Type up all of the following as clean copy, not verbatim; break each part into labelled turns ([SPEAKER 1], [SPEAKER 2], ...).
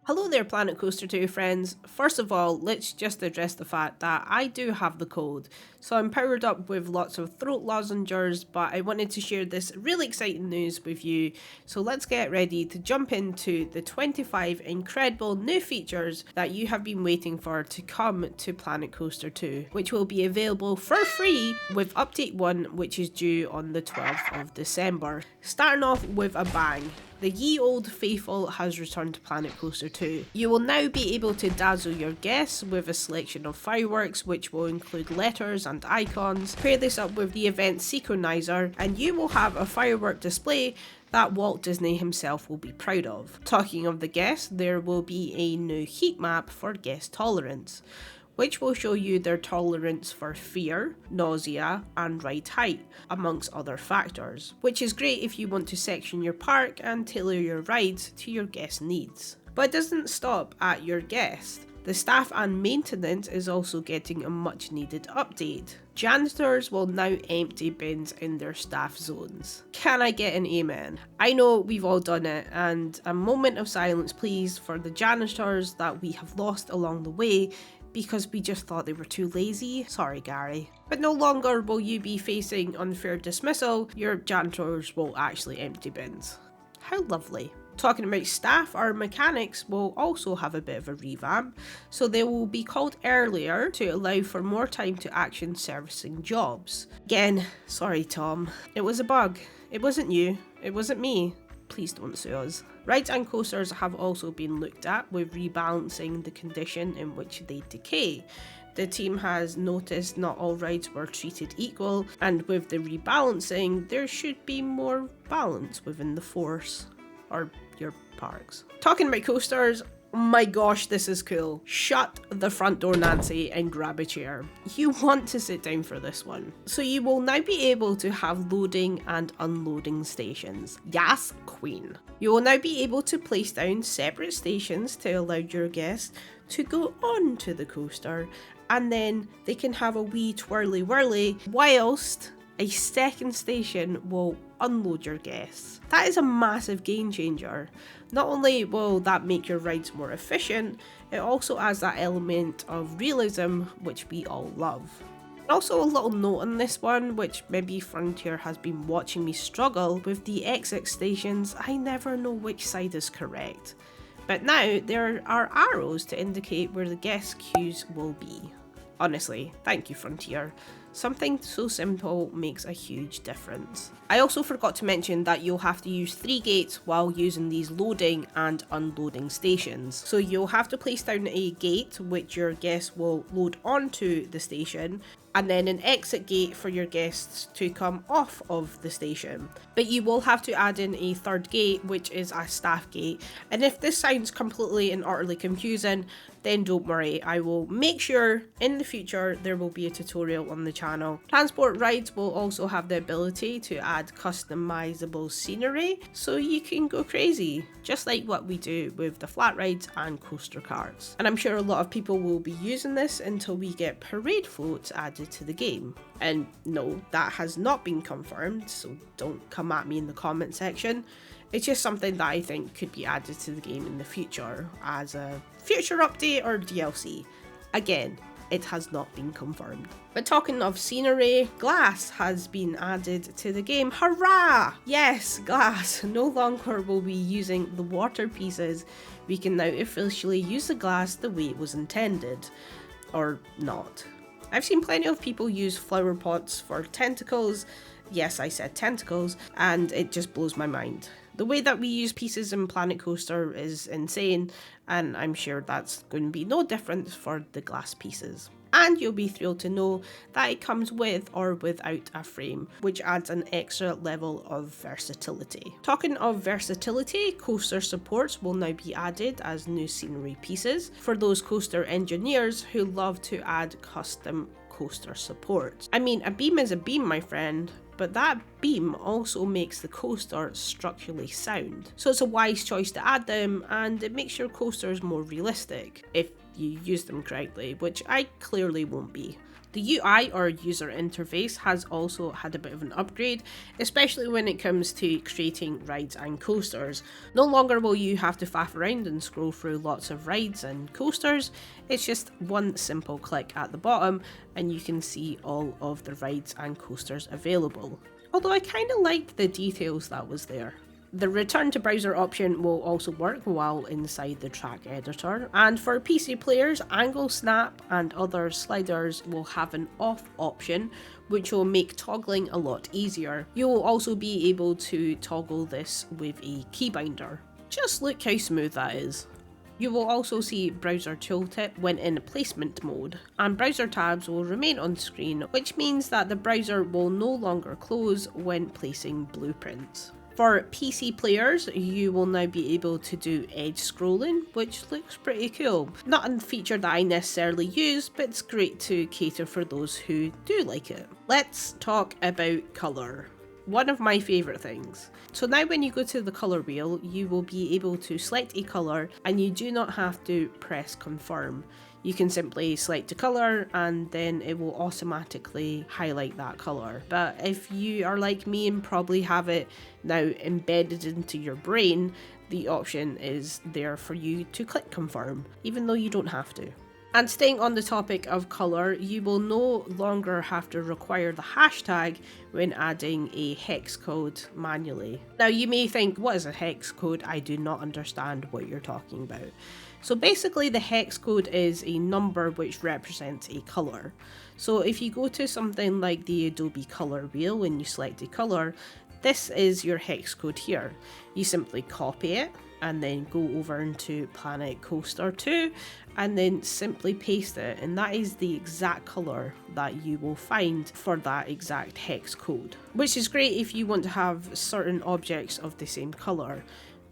[SPEAKER 1] Hello there, Planet Coaster 2 friends. First of all, let's just address the fact that I do have the cold. So I'm powered up with lots of throat lozenges, but I wanted to share this really exciting news with you. So let's get ready to jump into the 25 incredible new features that you have been waiting for to come to Planet Coaster 2, which will be available for free with Update 1, which is due on the 12th of December. Starting off with a bang. The ye old faithful has returned to Planet Coaster 2. You will now be able to dazzle your guests with a selection of fireworks, which will include letters and icons. Pair this up with the event synchronizer and you will have a firework display that Walt Disney himself will be proud of. Talking of the guests, there will be a new heat map for guest tolerance, which will show you their tolerance for fear, nausea, and ride height, amongst other factors, which is great if you want to section your park and tailor your rides to your guest needs. But it doesn't stop at your guest. The staff and maintenance is also getting a much needed update. Janitors will now empty bins in their staff zones. Can I get an amen? I know we've all done it, and a moment of silence please for the janitors that we have lost along the way because we just thought they were too lazy. Sorry, Gary. But no longer will you be facing unfair dismissal, your janitors will actually empty bins. How lovely. Talking about staff, our mechanics will also have a bit of a revamp, so they will be called earlier to allow for more time to action servicing jobs. Again, sorry Tom, it was a bug. It wasn't you, it wasn't me. Please don't sue us. Rides and coasters have also been looked at with rebalancing the condition in which they decay. The team has noticed not all rides were treated equal, and with the rebalancing, there should be more balance within the force, or your parks. Talking about coasters, oh my gosh, this is cool. Shut the front door, Nancy, and grab a chair. You want to sit down for this one. So you will now be able to have loading and unloading stations. Yes, queen. You will now be able to place down separate stations to allow your guests to go on to the coaster, and then they can have a wee twirly whirly whilst a second station will unload your guests. That is a massive game changer. Not only will that make your rides more efficient, it also adds that element of realism which we all love. Also a little note on this one, which maybe Frontier has been watching me struggle with the exit stations. I never know which side is correct. But now there are arrows to indicate where the guest queues will be. Honestly, thank you Frontier. Something so simple makes a huge difference. I also forgot to mention that you'll have to use 3 gates while using these loading and unloading stations. So you'll have to place down a gate which your guests will load onto the station, and then an exit gate for your guests to come off of the station. But you will have to add in a third gate, which is a staff gate. And if this sounds completely and utterly confusing, then don't worry, I will make sure in the future there will be a tutorial on the channel. Transport rides will also have the ability to add customizable scenery, so you can go crazy, just like what we do with the flat rides and coaster carts. And I'm sure a lot of people will be using this until we get parade floats added to the game. And no, that has not been confirmed, so don't come at me in the comment section. It's just something that I think could be added to the game in the future as a future update or DLC. Again, it has not been confirmed. But talking of scenery, glass has been added to the game. Hurrah! Yes, glass. No longer will we be using the water pieces. We can now officially use the glass the way it was intended. Or not. I've seen plenty of people use flower pots for tentacles. Yes, I said tentacles, and it just blows my mind. The way that we use pieces in Planet Coaster is insane, and I'm sure that's going to be no different for the glass pieces. And you'll be thrilled to know that it comes with or without a frame, which adds an extra level of versatility. Talking of versatility, coaster supports will now be added as new scenery pieces for those coaster engineers who love to add custom coaster support. I mean, a beam is a beam, my friend, but that beam also makes the coaster structurally sound. So it's a wise choice to add them, and it makes your coasters more realistic, if you use them correctly, which I clearly won't be. The UI or user interface has also had a bit of an upgrade, especially when it comes to creating rides and coasters. No longer will you have to faff around and scroll through lots of rides and coasters. It's just one simple click at the bottom and you can see all of the rides and coasters available. Although I kind of liked the details that was there. The return to browser option will also work while inside the track editor, and for PC players, angle snap and other sliders will have an off option, which will make toggling a lot easier. You will also be able to toggle this with a keybinder. Just look how smooth that is. You will also see browser tooltip when in placement mode, and browser tabs will remain on screen, which means that the browser will no longer close when placing blueprints. For PC players, you will now be able to do edge scrolling, which looks pretty cool. Not a feature that I necessarily use, but it's great to cater for those who do like it. Let's talk about colour. One of my favourite things. So now when you go to the colour wheel, you will be able to select a colour and you do not have to press confirm. You can simply select a colour and then it will automatically highlight that colour. But if you are like me and probably have it now embedded into your brain, the option is there for you to click confirm, even though you don't have to. And staying on the topic of colour, you will no longer have to require the hashtag when adding a hex code manually. Now you may think, what is a hex code? I do not understand what you're talking about. So basically the hex code is a number which represents a colour. So if you go to something like the Adobe Colour Wheel and you select a colour, this is your hex code here. You simply copy it and then go over into Planet Coaster 2 and then simply paste it, and that is the exact colour that you will find for that exact hex code. Which is great if you want to have certain objects of the same colour.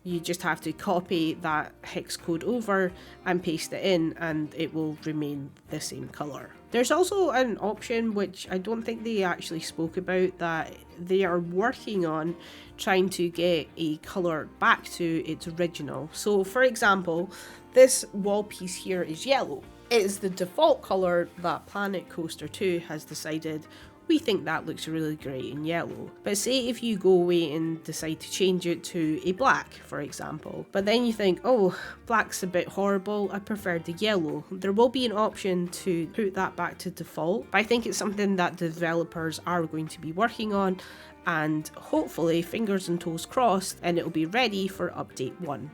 [SPEAKER 1] You just have to copy that hex code over and paste it in and it will remain the same colour. There's also an option which I don't think they actually spoke about, that they are working on trying to get a colour back to its original. So for example, this wall piece here is yellow. It is the default colour that Planet Coaster 2 has decided we think that looks really great in yellow. But say if you go away and decide to change it to a black, for example, but then you think, oh, black's a bit horrible, I prefer the yellow. There will be an option to put that back to default, but I think it's something that developers are going to be working on, and hopefully, fingers and toes crossed, and it'll be ready for update 1.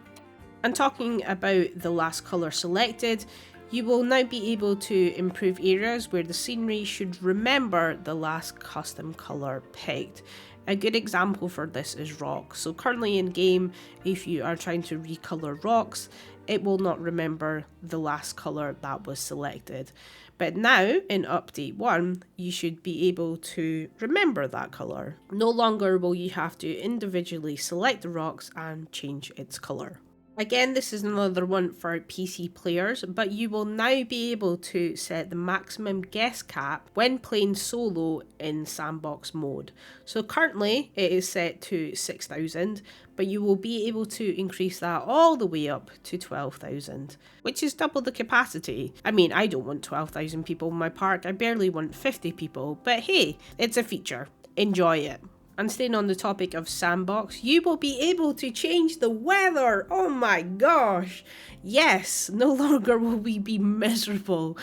[SPEAKER 1] And talking about the last colour selected, you will now be able to improve areas where the scenery should remember the last custom colour picked. A good example for this is rocks. So currently in game, if you are trying to recolour rocks, it will not remember the last colour that was selected. But now, in update 1, you should be able to remember that colour. No longer will you have to individually select the rocks and change its colour. Again, this is another one for PC players, but you will now be able to set the maximum guest cap when playing solo in Sandbox mode. So currently it is set to 6,000, but you will be able to increase that all the way up to 12,000, which is double the capacity. I mean, I don't want 12,000 people in my park, I barely want 50 people, but hey, it's a feature. Enjoy it. And staying on the topic of Sandbox, you will be able to change the weather. Oh my gosh. Yes, no longer will we be miserable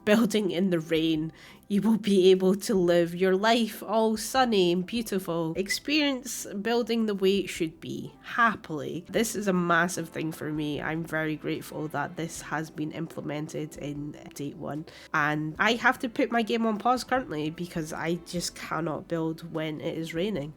[SPEAKER 1] building in the rain. You will be able to live your life all sunny and beautiful. Experience building the way it should be, happily. This is a massive thing for me. I'm very grateful that this has been implemented in update 1. And I have to put my game on pause currently because I just cannot build when it is raining.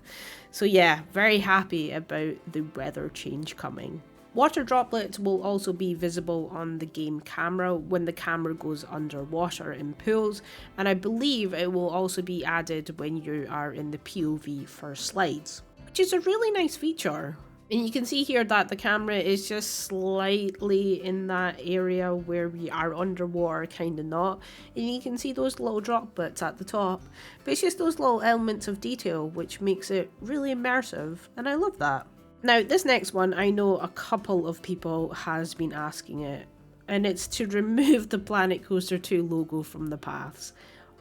[SPEAKER 1] So yeah, very happy about the weather change coming. Water droplets will also be visible on the game camera when the camera goes underwater in pools, and I believe it will also be added when you are in the POV for slides, which is a really nice feature. And you can see here that the camera is just slightly in that area where we are underwater, kind of not. And you can see those little droplets at the top. But it's just those little elements of detail which makes it really immersive, and I love that. Now, this next one, I know a couple of people has been asking it and it's to remove the Planet Coaster 2 logo from the paths.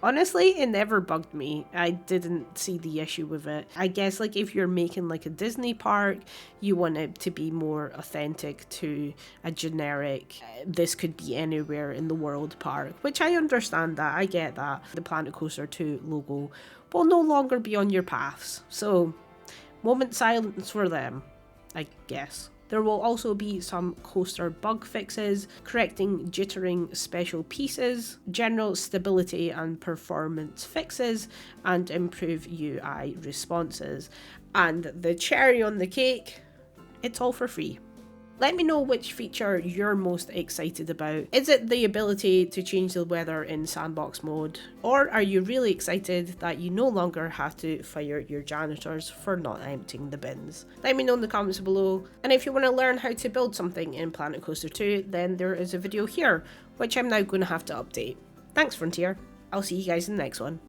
[SPEAKER 1] Honestly, it never bugged me. I didn't see the issue with it. I guess like if you're making like a Disney park, you want it to be more authentic to a generic, this could be anywhere in the world park, which I understand that, I get that. The Planet Coaster 2 logo will no longer be on your paths. So, moment silence for them, I guess. There will also be some coaster bug fixes, correcting jittering special pieces, general stability and performance fixes, and improve UI responses. And the cherry on the cake, it's all for free. Let me know which feature you're most excited about. Is it the ability to change the weather in Sandbox mode? Or are you really excited that you no longer have to fire your janitors for not emptying the bins? Let me know in the comments below. And if you want to learn how to build something in Planet Coaster 2, then there is a video here, which I'm now going to have to update. Thanks, Frontier. I'll see you guys in the next one.